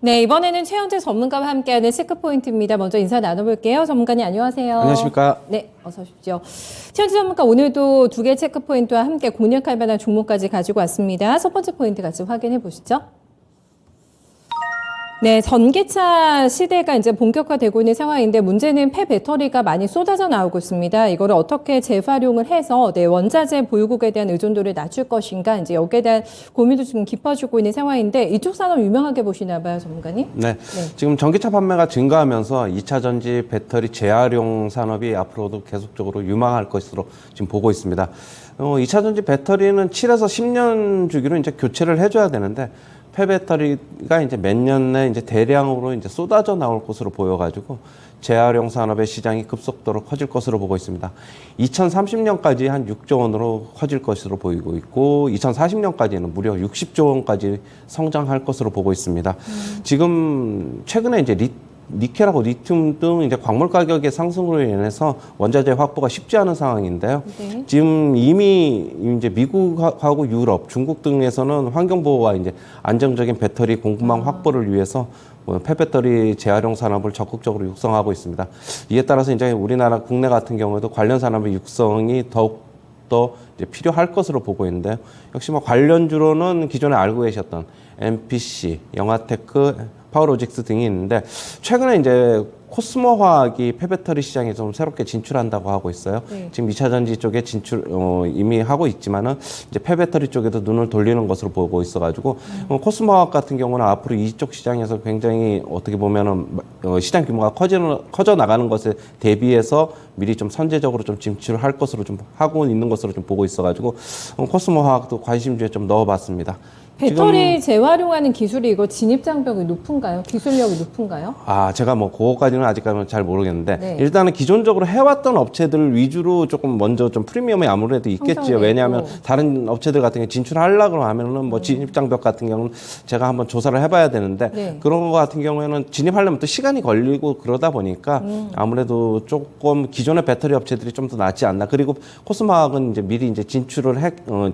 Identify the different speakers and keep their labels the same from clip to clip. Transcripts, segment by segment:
Speaker 1: 네, 이번에는 최현재 전문가와 함께하는 체크포인트입니다. 먼저 인사 나눠볼게요. 전문가님 안녕하세요.
Speaker 2: 안녕하십니까.
Speaker 1: 네, 어서 오십시오. 최현재 전문가 오늘도 두 개의 체크포인트와 함께 공략할 만한 종목까지 가지고 왔습니다. 첫 번째 포인트 같이 확인해 보시죠. 네, 전기차 시대가 이제 본격화되고 있는 상황인데 문제는 폐배터리가 많이 쏟아져 나오고 있습니다. 이거를 어떻게 재활용을 해서 원자재 보유국에 대한 의존도를 낮출 것인가 이제 여기에 대한 고민도 지금 깊어지고 있는 상황인데 이쪽 산업 유명하게 보시나 봐요, 전문가님?
Speaker 2: 네. 지금 전기차 판매가 증가하면서 2차 전지 배터리 재활용 산업이 앞으로도 계속적으로 유망할 것으로 지금 보고 있습니다. 2차 전지 배터리는 7에서 10년 주기로 이제 교체를 해줘야 되는데 폐배터리가 이제 몇 년 내 이제 대량으로 이제 쏟아져 나올 것으로 보여가지고 재활용 산업의 시장이 급속도로 커질 것으로 보고 있습니다. 2030년까지 한 6조 원으로 커질 것으로 보이고 있고 2040년까지는 무려 60조 원까지 성장할 것으로 보고 있습니다. 지금 최근에 이제 니켈하고 리튬 등 이제 광물 가격의 상승으로 인해서 원자재 확보가 쉽지 않은 상황인데요.
Speaker 1: 네.
Speaker 2: 지금 이미 이제 미국하고 유럽, 중국 등에서는 환경 보호와 이제 안정적인 배터리 공급망 확보를 위해서 폐배터리 재활용 산업을 적극적으로 육성하고 있습니다. 이에 따라서 이제 우리나라 국내 같은 경우에도 관련 산업의 육성이 더욱더 이제 필요할 것으로 보고 있는데요. 역시 관련주로는 기존에 알고 계셨던 MPC, 영화테크, 파워로직스 등이 있는데 최근에 이제 코스모 화학이 폐배터리 시장에 좀 새롭게 진출한다고 하고 있어요.
Speaker 1: 네.
Speaker 2: 지금 2차 전지 쪽에 진출 이미 하고 있지만은 이제 폐배터리 쪽에도 눈을 돌리는 것으로 보고 있어가지고 코스모 화학 같은 경우는 앞으로 이쪽 시장에서 굉장히 어떻게 보면은 시장 규모가 커져 나가는 것에 대비해서 미리 좀 선제적으로 좀 진출할 것으로 좀 하고 있는 것으로 좀 보고 있어가지고 코스모 화학도 관심주에 좀 넣어봤습니다.
Speaker 1: 배터리 재활용하는 기술이 이거 진입 장벽이 높은가요? 기술력이 높은가요?
Speaker 2: 제가 그거까지는 아직까지는 잘 모르겠는데,
Speaker 1: 네.
Speaker 2: 일단은 기존적으로 해왔던 업체들 위주로 조금 먼저 좀 프리미엄이 아무래도 있겠지요. 왜냐하면 다른 업체들 같은 경우 진출하려고 하면은 진입장벽 같은 경우는 제가 한번 조사를 해봐야 되는데,
Speaker 1: 네.
Speaker 2: 그런 거 같은 경우에는 진입하려면 또 시간이 걸리고 그러다 보니까 아무래도 조금 기존의 배터리 업체들이 좀 더 낫지 않나. 그리고 코스모학은 이제 미리 이제 진출을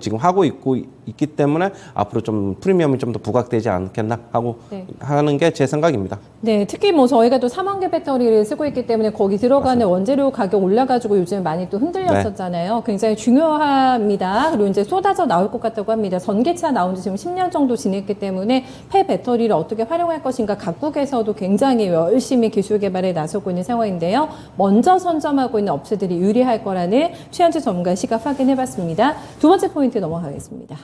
Speaker 2: 지금 하고 있기 때문에 앞으로 좀 프리미엄이 좀 더 부각되지 않겠나 하고 하는 게 제 생각입니다.
Speaker 1: 네, 특히 저희가 또 3원계 배터리를 쓰고 있기 때문에 거기 들어가는
Speaker 2: 맞습니다.
Speaker 1: 원재료 가격 올라가지고 요즘 많이 또 흔들렸었잖아요. 굉장히 중요합니다. 그리고 이제 쏟아져 나올 것 같다고 합니다. 전기차 나온 지 지금 10년 정도 지냈기 때문에 폐배터리를 어떻게 활용할 것인가 각국에서도 굉장히 열심히 기술 개발에 나서고 있는 상황인데요. 먼저 선점하고 있는 업체들이 유리할 거라는 최현재 전문가의 시각 확인해봤습니다. 두 번째 포인트 넘어가겠습니다.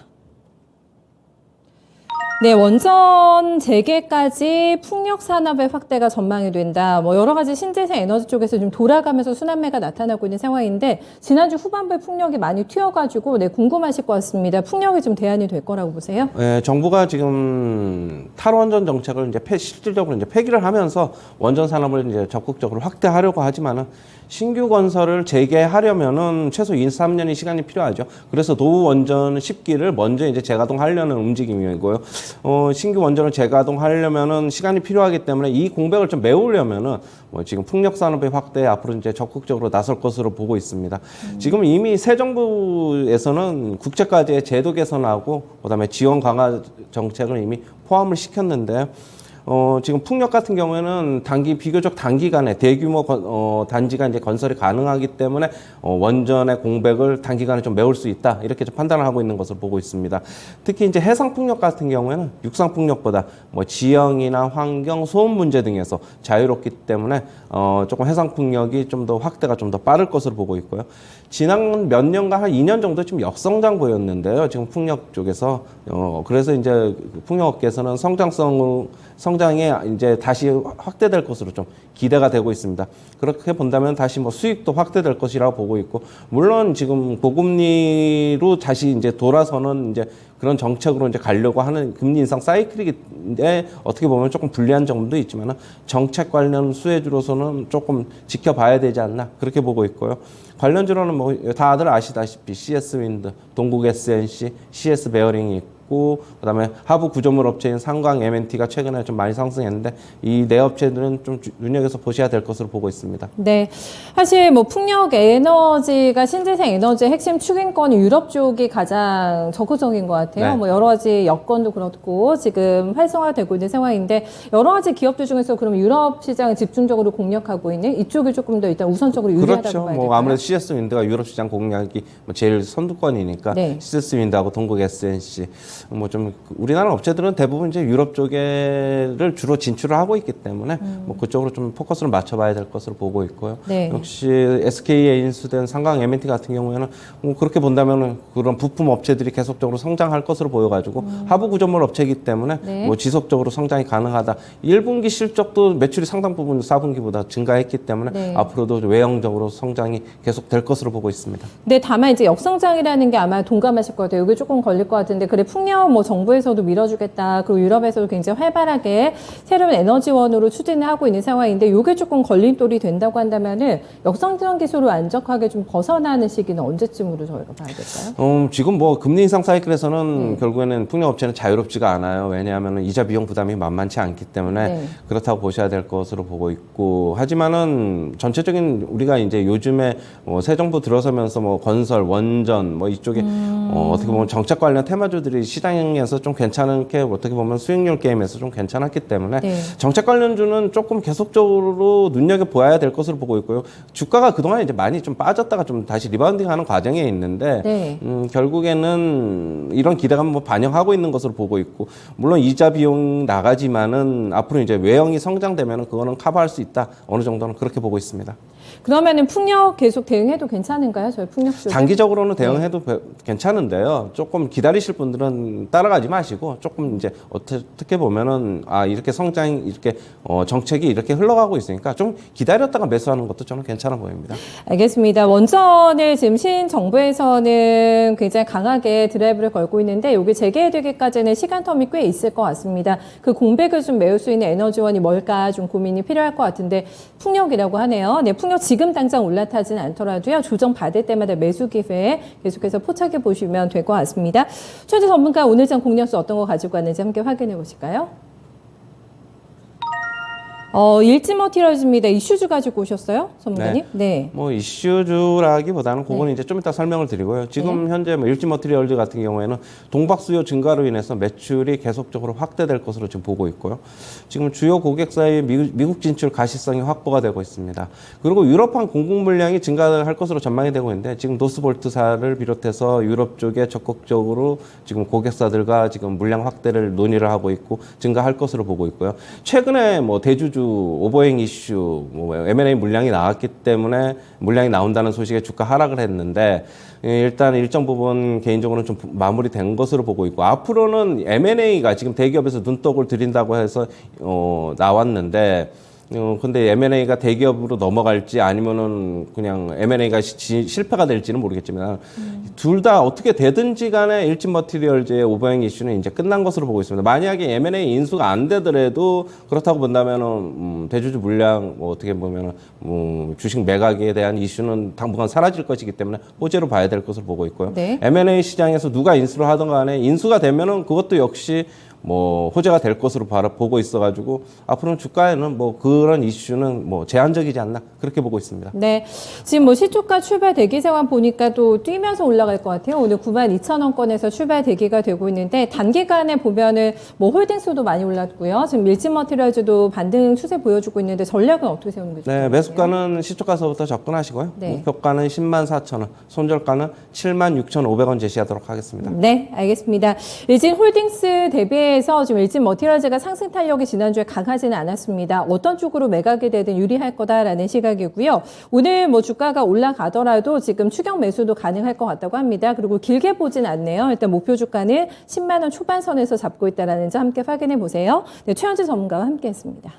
Speaker 1: 네, 원전 재개까지 풍력 산업의 확대가 전망이 된다. 여러 가지 신재생 에너지 쪽에서 좀 돌아가면서 순환매가 나타나고 있는 상황인데 지난주 후반부에 풍력이 많이 튀어가지고 궁금하실 것 같습니다. 풍력이 좀 대안이 될 거라고 보세요?
Speaker 2: 네, 정부가 지금 탈원전 정책을 이제 실질적으로 이제 폐기를 하면서 원전 산업을 이제 적극적으로 확대하려고 하지만은 신규 건설을 재개하려면은 최소 2, 3년의 시간이 필요하죠. 그래서 노후 원전 10기를 먼저 이제 재가동하려는 움직임이고요. 신규 원전을 재가동하려면은 시간이 필요하기 때문에 이 공백을 좀 메우려면은 지금 풍력 산업의 확대에 앞으로 이제 적극적으로 나설 것으로 보고 있습니다. 지금 이미 새 정부에서는 국채까지의 제도 개선하고 그다음에 지원 강화 정책을 이미 포함을 시켰는데요. 지금 풍력 같은 경우에는 비교적 단기간에 대규모 단지가 이제 건설이 가능하기 때문에 원전의 공백을 단기간에 좀 메울 수 있다. 이렇게 좀 판단을 하고 있는 것으로 보고 있습니다. 특히 이제 해상 풍력 같은 경우에는 육상 풍력보다 지형이나 환경, 소음 문제 등에서 자유롭기 때문에 조금 해상 풍력이 좀 더 확대가 좀 더 빠를 것으로 보고 있고요. 지난 몇 년간 한 2년 정도 좀 역성장 보였는데요. 지금 풍력 쪽에서 그래서 이제 풍력업계에서는 성장이 이제 다시 확대될 것으로 좀 기대가 되고 있습니다. 그렇게 본다면 다시 수익도 확대될 것이라고 보고 있고, 물론 지금 고금리로 다시 이제 돌아서는 이제 그런 정책으로 이제 가려고 하는 금리 인상 사이클인데 어떻게 보면 조금 불리한 점도 있지만 정책 관련 수혜주로서는 조금 지켜봐야 되지 않나 그렇게 보고 있고요. 관련주로는 다들 아시다시피 CS 윈드, 동국 SNC, CS 베어링이 있고, 그다음에 하부 구조물 업체인 상광 M&T가 최근에 좀 많이 상승했는데 이 네 업체들은 좀 눈여겨서 보셔야 될 것으로 보고 있습니다.
Speaker 1: 네, 사실 뭐 풍력 에너지가 신재생 에너지의 핵심 추진권이 유럽 쪽이 가장 적극적인 것 같아요.
Speaker 2: 네.
Speaker 1: 뭐 여러 가지 여건도 그렇고 지금 활성화되고 있는 상황인데 여러 가지 기업들 중에서 그럼 유럽 시장을 집중적으로 공략하고 있는 이쪽이 조금 더 일단 우선적으로 유리하다고
Speaker 2: 그렇죠.
Speaker 1: 봐야
Speaker 2: 뭐
Speaker 1: 될까요?
Speaker 2: 아무래도 CS 윈드가 유럽 시장 공략이 뭐 제일 선두권이니까
Speaker 1: 네.
Speaker 2: CS 윈드하고 동국 SNC 뭐 좀 우리나라 업체들은 대부분 이제 유럽 쪽에를 주로 진출을 하고 있기 때문에 뭐 그쪽으로 좀 포커스를 맞춰봐야 될 것으로 보고 있고요.
Speaker 1: 네.
Speaker 2: 역시 SK에 인수된 상강 M&T 같은 경우에는 뭐 그렇게 본다면은 그런 부품 업체들이 계속적으로 성장할 것으로 보여가지고 하부 구조물 업체이기 때문에
Speaker 1: 네.
Speaker 2: 뭐 지속적으로 성장이 가능하다. 1분기 실적도 매출이 상당 부분 4분기보다 증가했기 때문에
Speaker 1: 네.
Speaker 2: 앞으로도 외형적으로 성장이 계속될 것으로 보고 있습니다.
Speaker 1: 네, 다만 이제 역성장이라는 게 아마 동감하실 것 같아요. 이게 조금 걸릴 것 같은데, 그래, 풍력 뭐 정부에서도 밀어주겠다. 그리고 유럽에서도 굉장히 활발하게 새로운 에너지원으로 추진을 하고 있는 상황인데, 이게 조금 걸림돌이 된다고 한다면은 역성장 기술을 완벽하게 좀 벗어나는 시기는 언제쯤으로 저희가 봐야 될까요?
Speaker 2: 지금 뭐 금리 인상 사이클에서는 결국에는 풍력 업체는 자유롭지가 않아요. 왜냐하면 이자 비용 부담이 만만치 않기 때문에
Speaker 1: 네.
Speaker 2: 그렇다고 보셔야 될 것으로 보고 있고, 하지만은 전체적인 우리가 이제 요즘에 새 정부 들어서면서 뭐 건설, 원전 뭐 이쪽에 어떻게 보면 정책 관련 테마주들이 시장에서 좀 괜찮게 어떻게 보면 수익률 게임에서 좀 괜찮았기 때문에
Speaker 1: 네.
Speaker 2: 정책 관련주는 조금 계속적으로 눈여겨 보아야 될 것으로 보고 있고요. 주가가 그동안 이제 많이 좀 빠졌다가 좀 다시 리바운딩하는 과정에 있는데
Speaker 1: 네.
Speaker 2: 결국에는 이런 기대감 뭐 반영하고 있는 것으로 보고 있고, 물론 이자 비용 나가지만은 앞으로 이제 외형이 성장되면은 그거는 커버할 수 있다. 어느 정도는 그렇게 보고 있습니다.
Speaker 1: 그러면은 풍력 계속 대응해도 괜찮은가요? 저희 풍력 쪽.
Speaker 2: 단기적으로는 대응해도 괜찮은데요. 조금 기다리실 분들은 따라가지 마시고 조금 이제 어떻게 보면은 이렇게 성장이 이렇게 정책이 이렇게 흘러가고 있으니까 좀 기다렸다가 매수하는 것도 저는 괜찮아 보입니다.
Speaker 1: 알겠습니다. 원전을 지금 신정부에서는 굉장히 강하게 드라이브를 걸고 있는데 이게 재개되기까지는 시간 텀이 꽤 있을 것 같습니다. 그 공백을 좀 메울 수 있는 에너지원이 뭘까 좀 고민이 필요할 것 같은데 풍력이라고 하네요. 네, 풍력 지금 당장 올라타진 않더라도요. 조정 받을 때마다 매수 기회에 계속해서 포착해 보시면 될 것 같습니다. 최재 전문가 오늘 장 공략수 어떤 거 가지고 왔는지 함께 확인해 보실까요? 일지머티리얼즈입니다. 이슈주 가지고 오셨어요? 전문가님? 네.
Speaker 2: 뭐 이슈주라기보다는 그거는 이제 좀 이따 설명을 드리고요. 지금 현재 뭐 일지머티리얼즈 같은 경우에는 동박 수요 증가로 인해서 매출이 계속적으로 확대될 것으로 지금 보고 있고요. 지금 주요 고객사의 미국 진출 가시성이 확보가 되고 있습니다. 그리고 유럽판 공급 물량이 증가할 것으로 전망이 되고 있는데 지금 노스볼트사를 비롯해서 유럽 쪽에 적극적으로 지금 고객사들과 지금 물량 확대를 논의를 하고 있고 증가할 것으로 보고 있고요. 최근에 뭐 대주주 오버행 이슈, 뭐 M&A 물량이 나왔기 때문에 물량이 나온다는 소식에 주가 하락을 했는데 일단 일정 부분 개인적으로는 좀 마무리된 것으로 보고 있고, 앞으로는 M&A가 지금 대기업에서 눈독을 들인다고 해서 나왔는데 근데 M&A가 대기업으로 넘어갈지 아니면은 그냥 M&A가 실패가 될지는 모르겠지만 둘 다 어떻게 되든지 간에 일진머티리얼즈의 오버행 이슈는 이제 끝난 것으로 보고 있습니다. 만약에 M&A 인수가 안 되더라도 그렇다고 본다면은 대주주 물량 뭐 어떻게 보면은 주식 매각에 대한 이슈는 당분간 사라질 것이기 때문에 호재로 봐야 될 것으로 보고 있고요.
Speaker 1: 네.
Speaker 2: M&A 시장에서 누가 인수를 하든 간에 인수가 되면은 그것도 역시 뭐 호재가 될 것으로 보고 있어가지고 앞으로는 주가에는 뭐 그런 이슈는 뭐 제한적이지 않나 그렇게 보고 있습니다.
Speaker 1: 네, 지금 뭐 시초가 출발 대기 상황 보니까 또 뛰면서 올라갈 것 같아요. 오늘 92,000원권에서 출발 대기가 되고 있는데 단기간에 보면은 뭐 홀딩수도 많이 올랐고요. 지금 일진머티리얼즈도 반등 추세 보여주고 있는데 전략은 어떻게 세우는 게 좋을까요?
Speaker 2: 네, 매수가는 시초가서부터 접근하시고요.
Speaker 1: 네.
Speaker 2: 목표가는 104,000원, 손절가는 76,500원 제시하도록 하겠습니다.
Speaker 1: 네, 알겠습니다. 일진홀딩스 대비해서 지금 일진머티리얼즈가 상승 탄력이 지난주에 강하지는 않았습니다. 어떤 쪽으로 매각이 되든 유리할 거다라는 시각이고요. 오늘 뭐 주가가 올라가더라도 지금 추격 매수도 가능할 것 같다고 합니다. 그리고 길게 보진 않네요. 일단 목표 주가는 10만 원 초반선에서 잡고 있다라는 점 함께 확인해 보세요. 네, 최현재 전문가와 함께했습니다.